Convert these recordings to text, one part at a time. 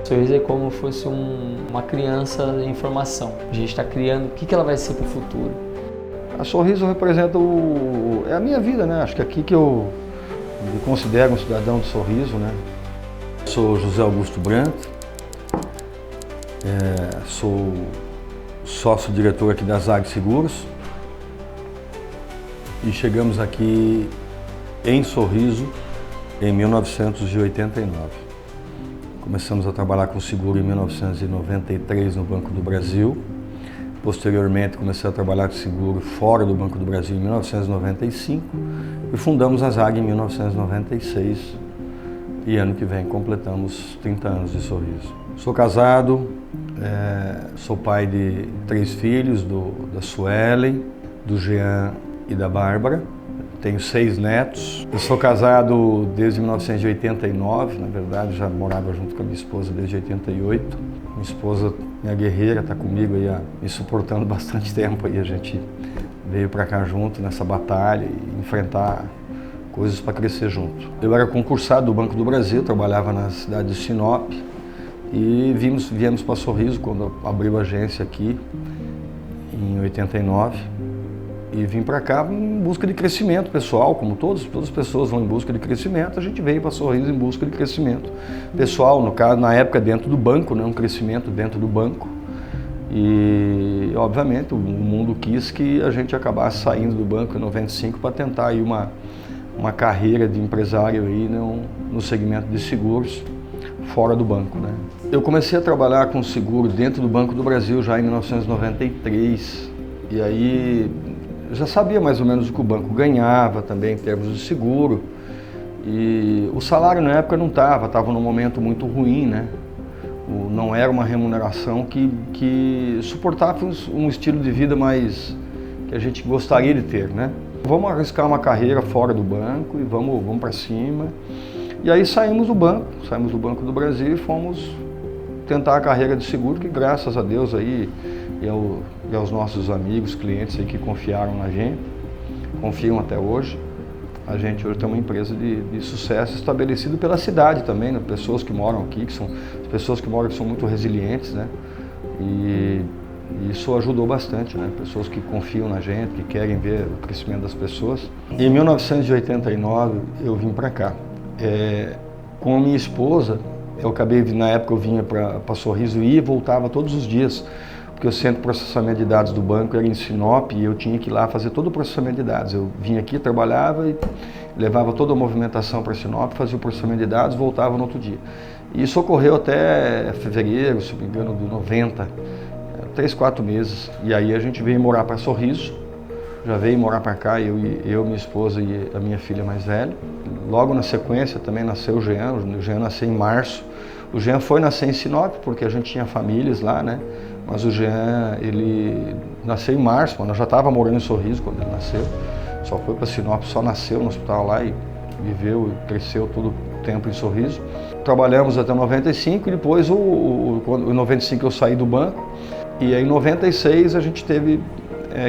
Sorriso é como se fosse uma criança em formação. A gente está criando o que ela vai ser para o futuro. A Sorriso representa é a minha vida, né? Acho que é aqui que eu me considero um cidadão de Sorriso, né? Sou José Augusto Brandt, sou sócio-diretor aqui da ZAG Seguros e chegamos aqui em Sorriso em 1989. Começamos a trabalhar com seguro em 1993 no Banco do Brasil. Posteriormente, comecei a trabalhar com seguro fora do Banco do Brasil em 1995 e fundamos a ZAG em 1996. E ano que vem completamos 30 anos de Sorriso. Sou casado, sou pai de 3 filhos, da Suelen, do Jean e da Bárbara. Tenho 6 netos. Eu sou casado desde 1989, na verdade já morava junto com a minha esposa desde 88. Minha esposa, minha guerreira, está comigo aí, me suportando bastante tempo. Aí a gente veio para cá junto nessa batalha e enfrentar coisas para crescer junto. Eu era concursado do Banco do Brasil, trabalhava na cidade de Sinop e viemos para Sorriso quando abriu a agência aqui em 89. E vim para cá em busca de crescimento pessoal, como todas as pessoas vão em busca de crescimento, a gente veio para Sorriso em busca de crescimento pessoal, no caso, na época dentro do banco, né, um crescimento dentro do banco. E, obviamente, o mundo quis que a gente acabasse saindo do banco em 95 para tentar aí uma carreira de empresário aí no segmento de seguros fora do banco, né. Eu comecei a trabalhar com seguro dentro do Banco do Brasil já em 1993, e aí eu já sabia mais ou menos o que o banco ganhava também em termos de seguro. E o salário na época não estava num momento muito ruim, né? Não era uma remuneração que suportava um estilo de vida mais que a gente gostaria de ter, né? Vamos arriscar uma carreira fora do banco e vamos para cima. E aí saímos do Banco do Brasil e fomos tentar a carreira de seguro, que graças a Deus aí e aos nossos amigos, clientes aí que confiaram na gente, confiam até hoje. A gente hoje tem uma empresa de sucesso estabelecida pela cidade também, né? Pessoas que moram aqui, pessoas que moram que são muito resilientes, né? E isso ajudou bastante, né? Pessoas que confiam na gente, que querem ver o crescimento das pessoas. Em 1989 eu vim para cá. Com a minha esposa, na época eu vinha para Sorriso e voltava todos os dias, porque o centro de processamento de dados do banco era em Sinop e eu tinha que ir lá fazer todo o processamento de dados. Eu vinha aqui, trabalhava e levava toda a movimentação para Sinop, fazia o processamento de dados, voltava no outro dia. E isso ocorreu até fevereiro, se não me engano, de 90, 3, 4 meses. E aí a gente veio morar para Sorriso, já veio morar para cá, eu, minha esposa e a minha filha mais velha. Logo na sequência também nasceu o Jean nasceu em março. O Jean foi nascer em Sinop, porque a gente tinha famílias lá, né? Mas o Jean, ele nasceu em março, mas eu já estava morando em Sorriso quando ele nasceu. Só foi para Sinop, só nasceu no hospital lá e viveu e cresceu todo o tempo em Sorriso. Trabalhamos até 95 e depois, em 95 eu saí do banco. E aí em 96 a gente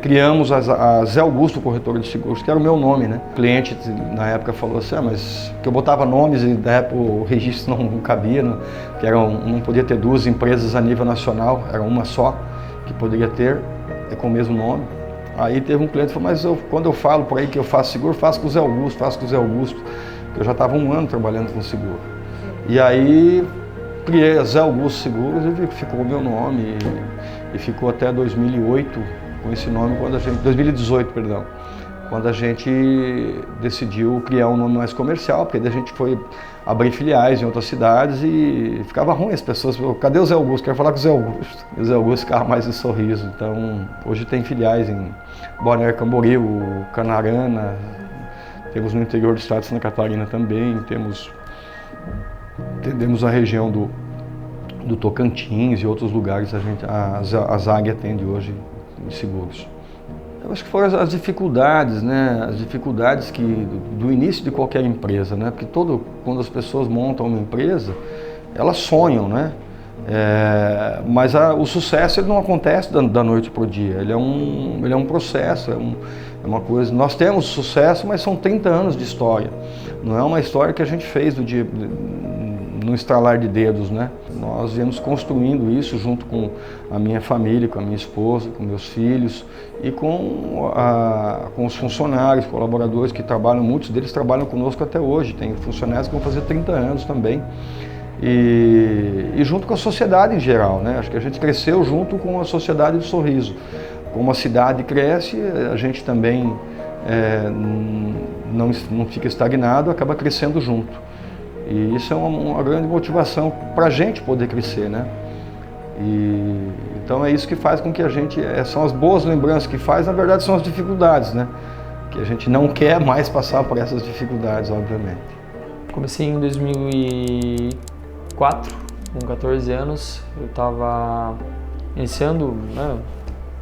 criamos a Zé Augusto Corretora de Seguros, que era o meu nome, né? O cliente na época falou assim, mas que eu botava nomes e na época o registro não cabia, que não podia ter 2 empresas a nível nacional, era uma só que poderia ter, com o mesmo nome. Aí teve um cliente que falou, mas quando eu falo por aí que eu faço seguro, faço com o Zé Augusto, porque eu já estava 1 ano trabalhando com seguro. E aí criei a Zé Augusto Seguros e ficou o meu nome e ficou até 2008, com esse nome, 2018, perdão, quando a gente decidiu criar um nome mais comercial, porque daí a gente foi abrir filiais em outras cidades e ficava ruim as pessoas, cadê o Zé Augusto? Quero falar com o Zé Augusto. E o Zé Augusto ficava mais em Sorriso, então hoje tem filiais em Balneário Camboriú, Canarana, temos no interior do estado de Santa Catarina também, atendemos a região do Tocantins e outros lugares, a ZAG atende hoje em seguros. Eu acho que foram as dificuldades, né? As dificuldades do início de qualquer empresa, né? Porque quando as pessoas montam uma empresa, elas sonham, né? Mas o sucesso ele não acontece da noite para o dia. Ele é um processo, é uma coisa. Nós temos sucesso, mas são 30 anos de história. Não é uma história que a gente fez no estralar de dedos, né? Nós viemos construindo isso junto com a minha família, com a minha esposa, com meus filhos e com os funcionários, colaboradores que trabalham, muitos deles trabalham conosco até hoje, tem funcionários que vão fazer 30 anos também. E junto com a sociedade em geral, né? Acho que a gente cresceu junto com a sociedade do Sorriso. Como a cidade cresce, a gente também não fica estagnado, acaba crescendo junto. E isso é uma grande motivação para a gente poder crescer, né? Então é isso que faz com que a gente, são as boas lembranças que faz, na verdade são as dificuldades, né? Que a gente não quer mais passar por essas dificuldades, obviamente. Comecei em 2004, com 14 anos, eu estava iniciando, né,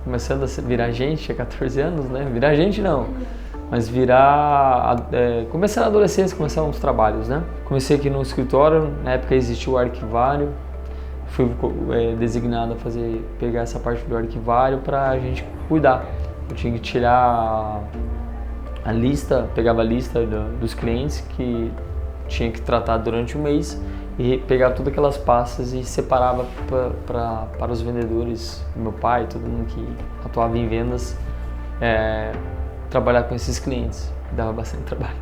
começando a virar gente, há 14 anos, né? Virar gente não, mas começar na adolescência, começar uns trabalhos, né? Comecei aqui no escritório, na época existia o arquivário, fui designado a pegar essa parte do arquivário para a gente cuidar. Eu tinha que tirar a lista, pegava a lista dos clientes que tinha que tratar durante o mês e pegava todas aquelas pastas e separava para os vendedores, meu pai, todo mundo que atuava em vendas, trabalhar com esses clientes. Dava bastante trabalho.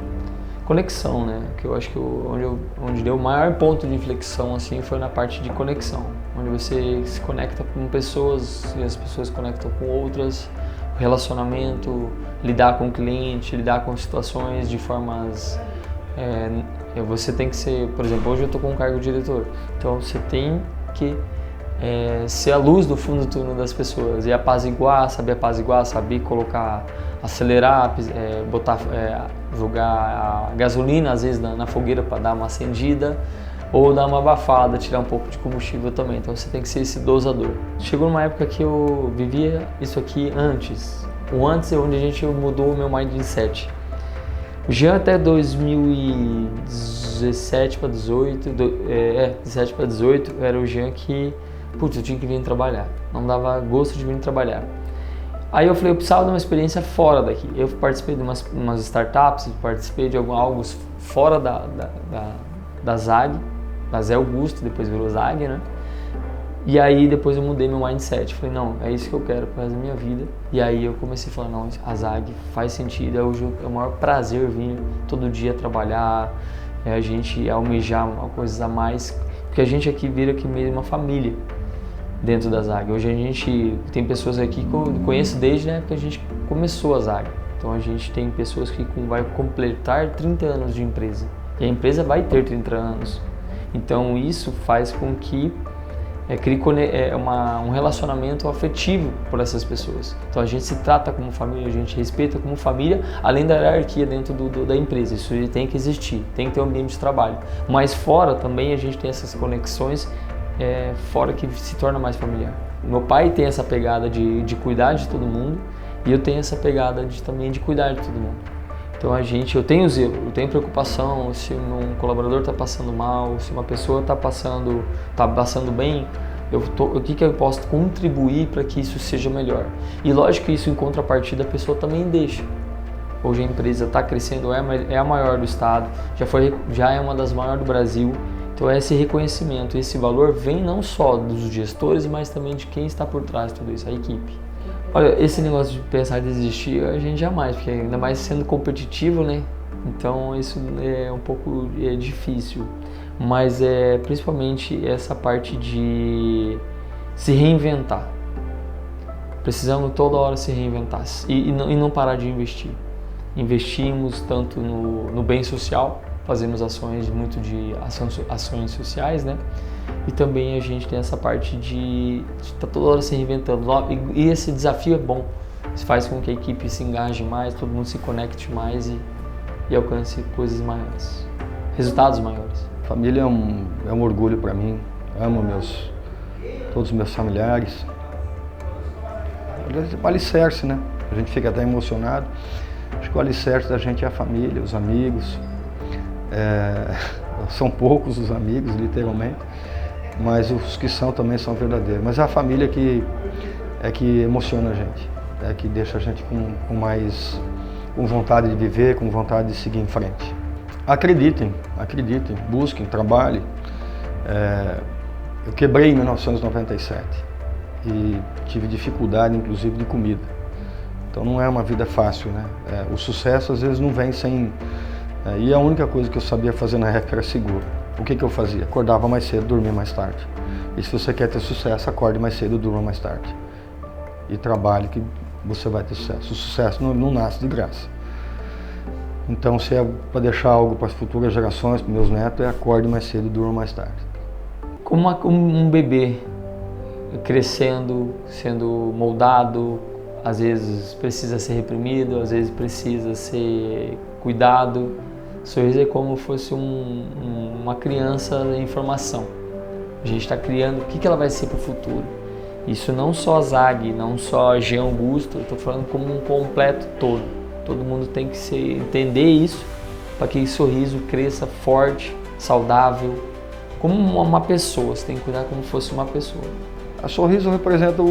Conexão, né? Que eu acho que onde deu o maior ponto de inflexão assim, foi na parte de conexão, onde você se conecta com pessoas e as pessoas se conectam com outras, relacionamento, lidar com o cliente, lidar com situações de formas... você tem que ser, por exemplo, hoje eu estou com um cargo de diretor, então você tem que ser a luz do fundo do túnel das pessoas e saber colocar, acelerar, jogar a gasolina às vezes na fogueira para dar uma acendida ou dar uma abafada, tirar um pouco de combustível também. Então você tem que ser esse dosador. Chegou numa época que eu vivia isso aqui antes. O antes é onde a gente mudou o meu mindset. Já até 2017 para 18, 17 para 18, era o Jean que, eu tinha que vir trabalhar. Não dava gosto de vir trabalhar. Aí eu falei, eu precisava de uma experiência fora daqui. Eu participei de umas startups, participei de algo fora da ZAG, da Zé Augusto, depois virou ZAG, né? E aí depois eu mudei meu mindset, falei, não, é isso que eu quero pro resto da minha vida. E aí eu comecei a falar, não, a ZAG faz sentido, hoje é o maior prazer vir todo dia trabalhar, a gente almejar coisas a mais, porque a gente aqui vira aqui meio uma família dentro da ZAG. Hoje a gente tem pessoas aqui que eu conheço desde a época que a gente começou a ZAG. Então a gente tem pessoas que vai completar 30 anos de empresa, e a empresa vai ter 30 anos. Então isso faz com que crie um relacionamento afetivo por essas pessoas. Então a gente se trata como família, a gente respeita como família, além da hierarquia dentro da empresa. Isso tem que existir, tem que ter um ambiente de trabalho. Mas fora também a gente tem essas conexões, fora que se torna mais familiar. Meu pai tem essa pegada de cuidar de todo mundo e eu tenho essa pegada também de cuidar de todo mundo. Então eu tenho zelo, eu tenho preocupação se um colaborador está passando mal, se uma pessoa está passando bem, o que eu posso contribuir para que isso seja melhor. E lógico que isso em contrapartida a pessoa também deixa. Hoje a empresa está crescendo, é a maior do estado, já é uma das maiores do Brasil. Então esse reconhecimento, esse valor vem não só dos gestores, mas também de quem está por trás de tudo isso, a equipe. Olha, esse negócio de pensar em desistir, a gente jamais, porque ainda mais sendo competitivo, né? Então isso é um pouco difícil, mas principalmente essa parte de se reinventar. Precisamos toda hora se reinventar e não parar de investir. Investimos tanto no bem social, fazemos ações ações sociais, né? E também a gente tem essa parte de estar toda hora se reinventando. E esse desafio é bom. Isso faz com que a equipe se engaje mais, todo mundo se conecte mais e alcance coisas maiores, resultados maiores. Família é um orgulho para mim. Amo todos os meus familiares. O alicerce, né? A gente fica até emocionado. Acho que o alicerce da gente é a família, os amigos. São poucos os amigos, literalmente, mas os que são também são verdadeiros. Mas é a família que emociona a gente, que deixa a gente com vontade de viver, com vontade de seguir em frente. Acreditem, busquem, trabalhem. Eu quebrei em 1997 e tive dificuldade, inclusive, de comida. Então não é uma vida fácil, né? O sucesso às vezes não vem sem... E a única coisa que eu sabia fazer na época era seguro. O que eu fazia? Acordava mais cedo, dormia mais tarde. E se você quer ter sucesso, acorde mais cedo, durma mais tarde. E trabalhe que você vai ter sucesso. O sucesso não nasce de graça. Então, se é para deixar algo para as futuras gerações, para meus netos, acorde mais cedo e durma mais tarde. Como um bebê crescendo, sendo moldado, às vezes precisa ser reprimido, às vezes precisa ser cuidado. Sorriso é como se fosse uma criança em formação. A gente está criando o que ela vai ser para o futuro. Isso não só a Zag, não só Jean Augusto, eu estou falando como um completo todo. Todo mundo tem que entender isso para que o sorriso cresça forte, saudável, como uma pessoa. Você tem que cuidar como se fosse uma pessoa. A Sorriso representa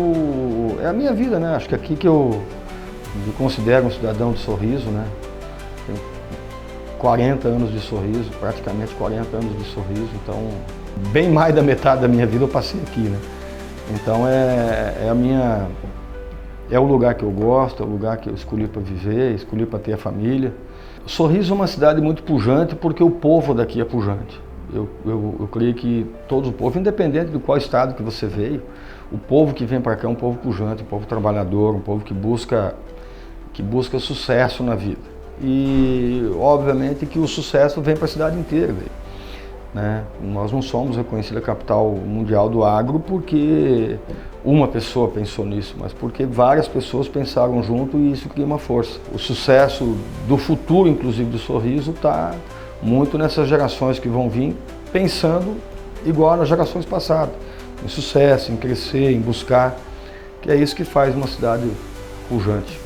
é a minha vida, né? Acho que aqui que eu me considero um cidadão de Sorriso, né? Tenho 40 anos de Sorriso, praticamente 40 anos de Sorriso, então bem mais da metade da minha vida eu passei aqui, né? Então é o lugar que eu gosto, é o lugar que eu escolhi para viver, escolhi para ter a família. Sorriso é uma cidade muito pujante porque o povo daqui é pujante. Eu creio que todo o povo, independente de qual estado que você veio, o povo que vem para cá é um povo pujante, um povo trabalhador, um povo que busca sucesso na vida. E obviamente que o sucesso vem para a cidade inteira, né? Nós não somos reconhecida capital mundial do agro porque uma pessoa pensou nisso, mas porque várias pessoas pensaram junto e isso cria uma força. O sucesso do futuro, inclusive do Sorriso, está muito nessas gerações que vão vir pensando igual nas gerações passadas, em sucesso, em crescer, em buscar, que é isso que faz uma cidade pujante.